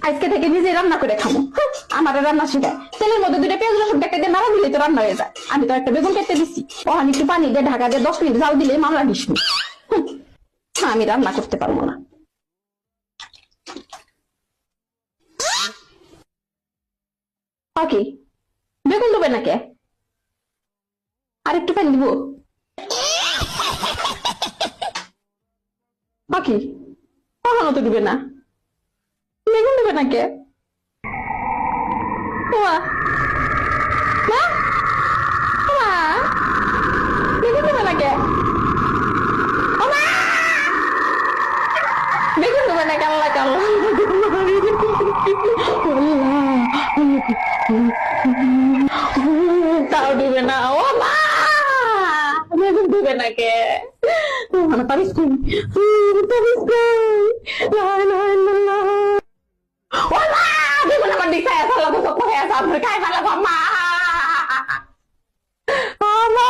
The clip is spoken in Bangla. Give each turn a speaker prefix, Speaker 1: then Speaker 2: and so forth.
Speaker 1: আজকে থেকে নিজে রান্না করে খাবো। আমার রান্না শেখায়, তেলের মধ্যে 2টা পেঁয়াজ রসুন কেটে দিয়ে নাড়া দিলে তো রান্না হয়ে যায়। আমি তো একটা বেগুন কেটে দিচ্ছি, ওখানে একটু পানি দিয়ে ঢাকা দিয়ে 10 মিনিট জাল দিলে মামলা ডিসমি। আমি রান্না করতে পারবো না। কি বেগুন দেবে নাকি? আর একটু পানি দিব বাকি? কখনো তো দিবে না। বেগুন দেবে নাকি? বেগুন দেবে নাকি? বেগুন দেবে নাকি? আল্লাহ আল্লাহ, তাও দিবে না। ও মা, বেগুন দেবে নাকি? পারিস কই, পারিস কই? ও মা, বেগুন আমার দিকে আসা লাগো, তো কোথায় আসা আপনার খাই ভালো গো মা। আল্লাহ